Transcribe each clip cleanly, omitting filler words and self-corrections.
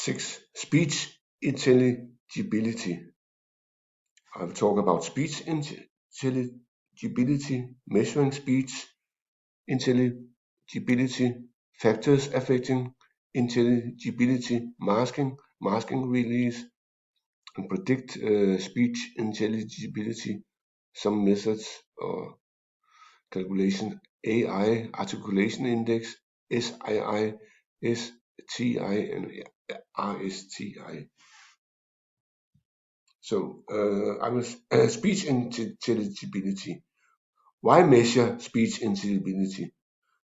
6. Speech intelligibility. I will talk about speech intelligibility, measuring speech intelligibility, factors affecting intelligibility, masking release, and predict speech intelligibility, some methods or calculation, AI, articulation index, SII, STI, and RSTI. So I will speech intelligibility. Why measure speech intelligibility?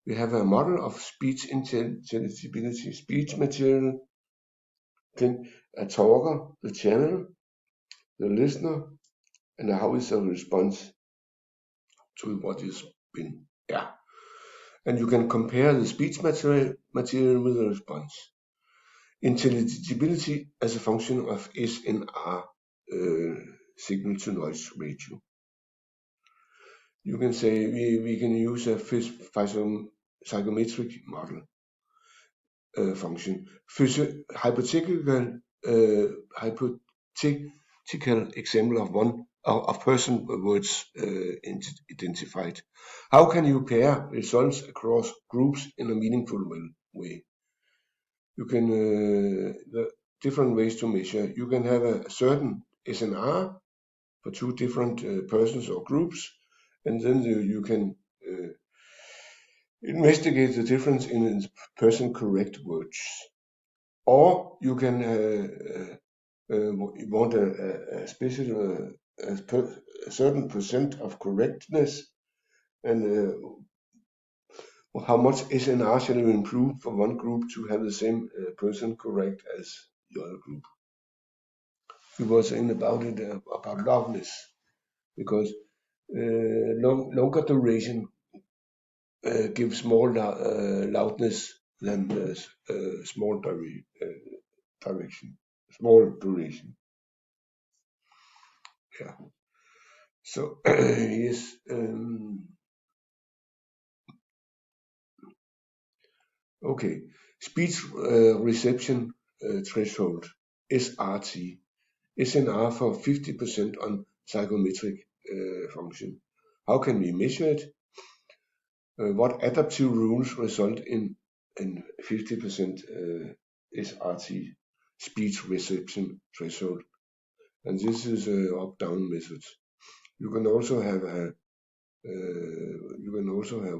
We have a model of speech intelligibility, speech material, then a talker, the channel, the listener, and how is the response to what is been. Yeah. And you can compare the speech material with the response. Intelligibility as a function of SNR, signal to noise ratio. You can say we can use a psychometric model function. Hypothetical example of one of person words identified. How can you pair results across groups in a meaningful way? You can the different ways to measure. You can have a certain SNR for two different persons or groups, and then you can investigate the difference in person correct words. Or you can want a special a certain percent of correctness, and how much SNR shall you improve for one group to have the same person correct as the other group. We were saying about it about loudness, because longer duration gives more loudness than small duration. Yeah. So yes. Okay. Speech reception threshold, SRT. SNR for 50% on psychometric function. How can we measure it? What adaptive rules result in 50% SRT, speech reception threshold? And this is up-down method. You can also have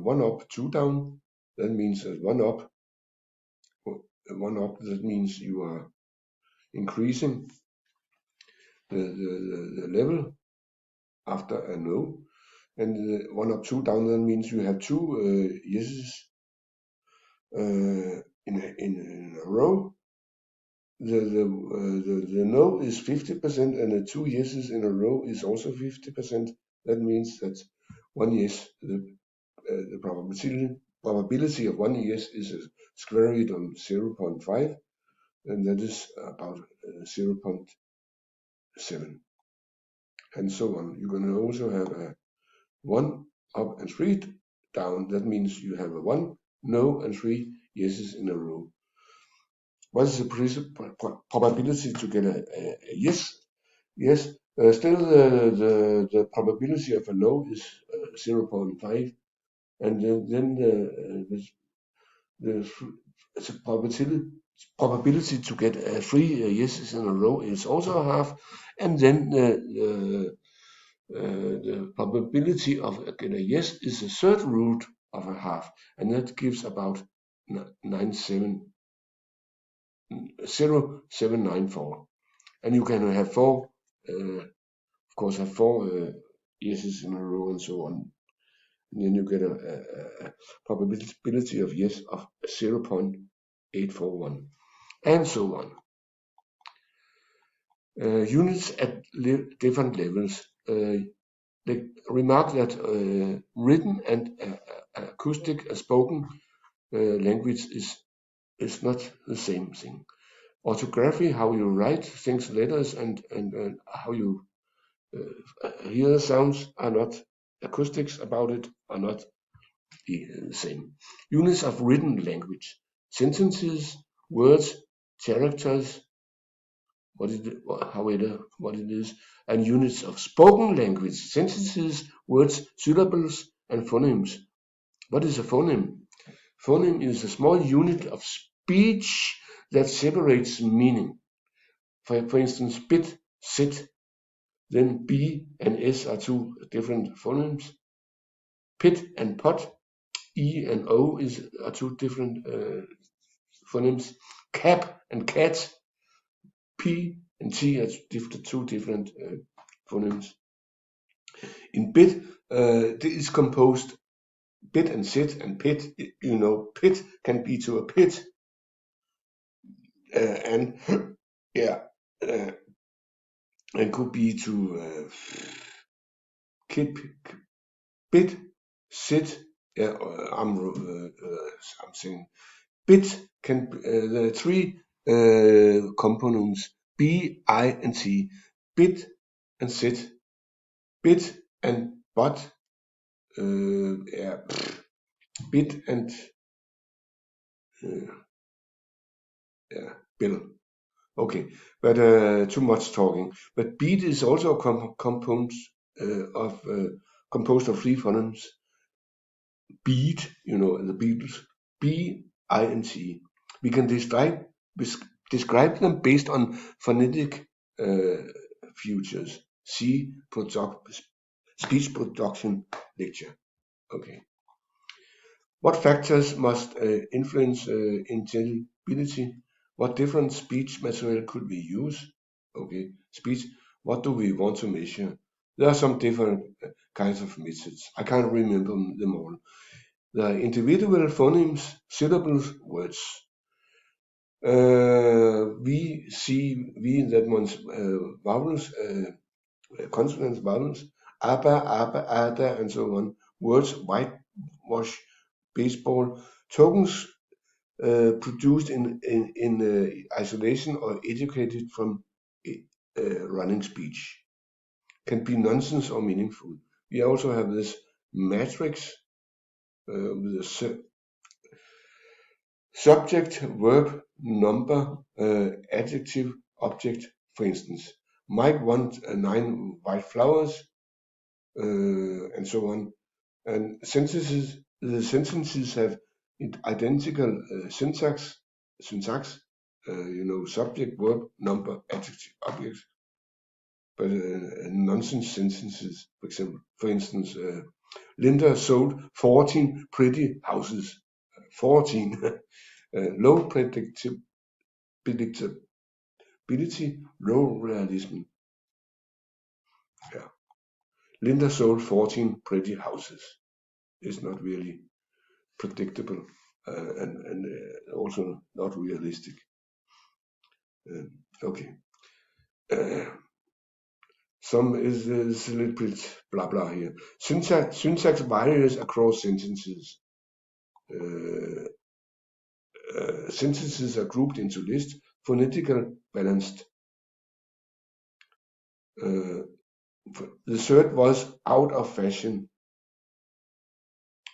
one up, two down. That means one up. That means you are increasing the level after a no, and one up, two down. That means you have two yeses in a row. The no is 50%, and the two yeses in a row is also 50%. That means that one yes, the probability of one yes is a square root on 0.5, and that is about 0.7, and so on. You can also have a one up and three down. That means you have a one no and three yeses in a row. What is the probability to get a yes? Yes, still the probability of a no is 0.5, and then the probability to get three yeses in a row is also a half, and then the probability of getting a yes is the third root of a half, and that gives about 0.794. And you can have four, of course, have four yeses in a row and so on. And then you get a probability of yes of 0.841, and so on. Units at different levels. They remark that written and acoustic spoken language is not the same thing. Orthography, how you write things, letters, and how you hear the sounds are not, acoustics about it are not the same. Units of written language, sentences, words, characters, what it is, and units of spoken language, sentences, words, syllables, and phonemes. What is a phoneme? Phoneme is a small unit of speech that separates meaning. For instance, bit, sit, then B and S are two different phonemes. Pit and pot, E and O are two different phonemes. Cap and cat, P and T are two different phonemes. In bit, it is composed bit and sit and pit. Pit can be to a pit, and yeah, and could be to kid, bit, sit. Yeah, I'm saying bit can the three components B, I, and T. Bit and sit, bit and but, yeah, bit and yeah, bill. Okay, but too much talking. But beat is also composed of three phonemes. Beat, the Beatles, B, I, and T. We can describe them based on phonetic uh, features. See speech production lecture. Okay. What factors must influence intelligibility? What different speech material could we use? Okay, speech. What do we want to measure? There are some different kinds of methods. I can't remember them all. The individual phonemes, syllables, words. That one's vowels, consonants, vowels, abba, ada, and so on. Words, whitewash, baseball. Tokens produced in isolation or educated from running speech. Can be nonsense or meaningful. We also have this matrix with a subject, verb, number, adjective, object, for instance. Mike want 9 white flowers, and so on. And the sentences have identical syntax, subject, verb, number, adjective, object, but nonsense sentences, for instance, Linda sold 14 pretty houses. 14. Low predictability, low realism. Yeah. Linda sold 14 pretty houses. It's not really predictable, and also not realistic. Okay. Some is a little bit blah blah here. Syntax varies across sentences. Sentences are grouped into lists, phonetically balanced. The third was out of fashion.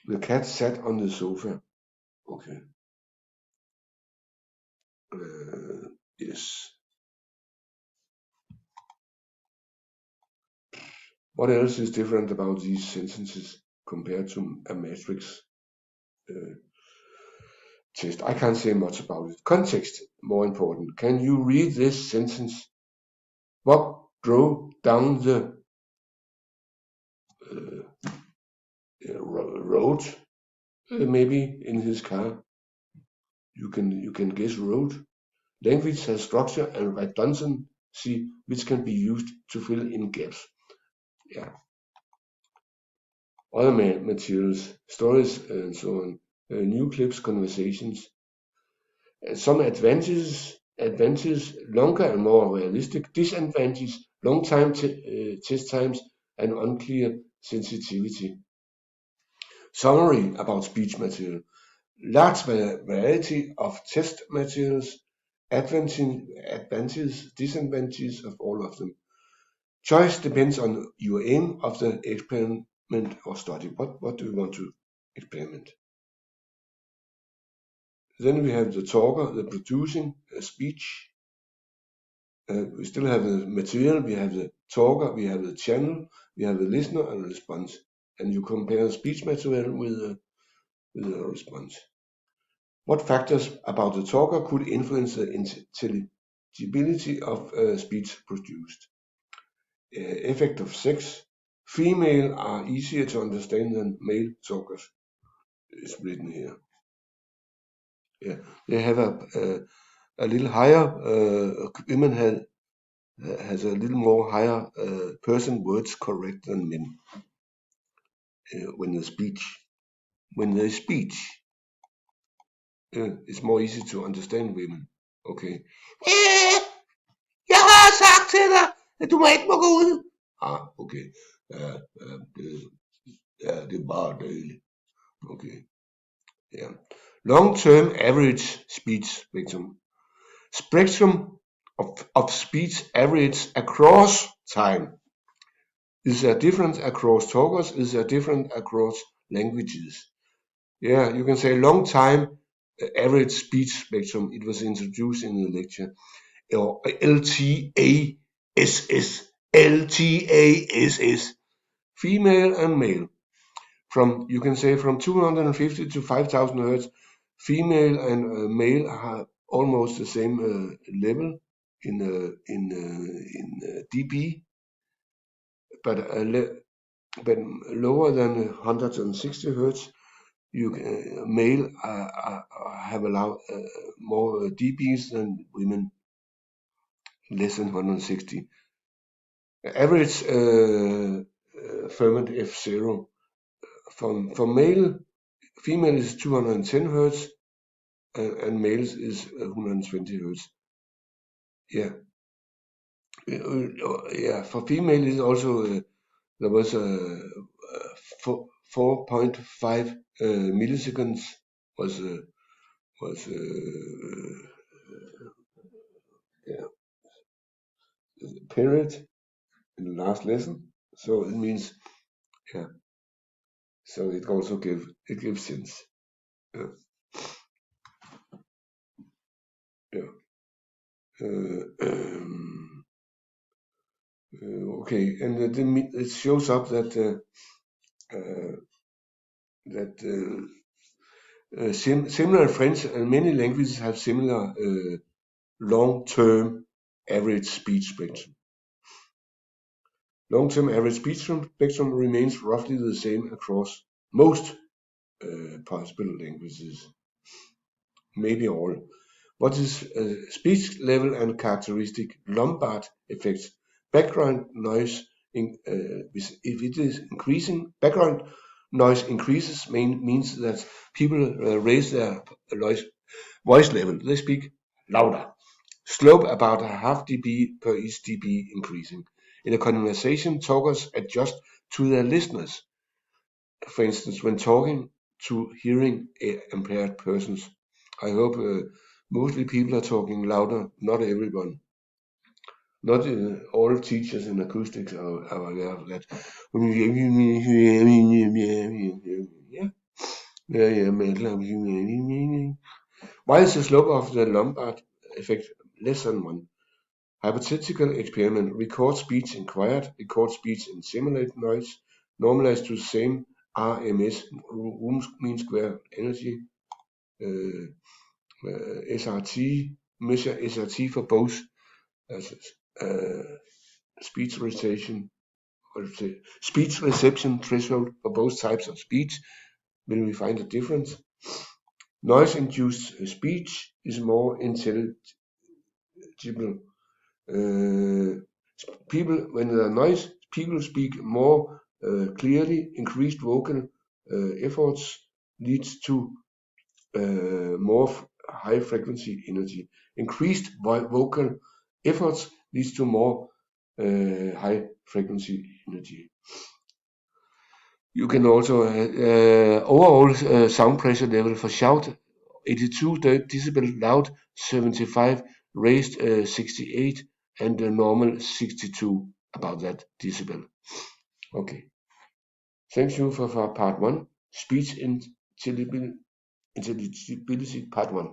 The cat sat on the sofa. Okay. Yes. What else is different about these sentences compared to a matrix test? I can't say much about it. Context, more important. Can you read this sentence? Bob drove down the road, maybe in his car. You can guess road. Language has structure and redundancy, which can be used to fill in gaps. Yeah. Other materials, stories, and so on. New clips, conversations. Some advantages, longer and more realistic. Disadvantages, long time test times and unclear sensitivity. Summary about speech material. Large variety of test materials, advantages, disadvantages of all of them. Choice depends on your aim of the experiment or study. What do you want to experiment? Then we have the talker, the producing speech. We still have the material, we have the talker, we have the channel, we have the listener and the response. And you compare speech material with the response. What factors about the talker could influence the intelligibility of speech produced? Effect of sex. Female are easier to understand than male talkers. It's written here. Yeah, they have a little higher. Women has a little more higher person words correct than men when they speak. When they speech, it's more easy to understand women. Okay. Jeg har sagt til dig, at du må ikke må gå ud. Okay. Det er bare dejligt. Okay. Yeah. Long-term average speech spectrum. Spectrum of speech average across time. Is there difference across talkers? Is there difference across languages? Yeah, you can say long time average speech spectrum. It was introduced in the lecture. Or LTASS. LTASS. Female and male. You can say from 250 to 5,000 hertz. Female and male have almost the same level in dB, but lower than 160 hertz. Male have allowed more dBs than women, less than 160. Average ferment F0 for female is 210 hertz and males is 120 hertz. Yeah, for female is also there was 4.5 milliseconds was period in the last lesson. So it means so it also gives sense. Okay, and it shows up that similar French and many languages have similar long-term average speech spectrum. Long-term average speech spectrum remains roughly the same across most possible languages, maybe all. What is speech level and characteristic? Lombard effects. Background noise, if it is increasing, background noise increases means that people raise their voice level. They speak louder. Slope about a half dB per each dB increasing. In a conversation, talkers adjust to their listeners. For instance, when talking to hearing impaired persons. I hope mostly people are talking louder, not everyone. Not all teachers in acoustics are aware of that. Why is the slope of the Lombard effect less than 1? Hypothetical experiment. Record speech in quiet, record speech in simulate noise, normalize to the same RMS, room mean square energy, SRT, measure SRT for both speech reception threshold for both types of speech. Will we find a difference? Noise-induced speech is more intelligible. When there are noise, people speak more clearly. Increased vocal efforts leads to more high frequency energy. Increased vocal efforts leads to more high frequency energy. You can also overall sound pressure level for shout 82 decibel, loud 75, raised 68, and normal 62 about that decibel. Okay. Thank you for part 1, speech intelligibility. Intelligibility Part 1.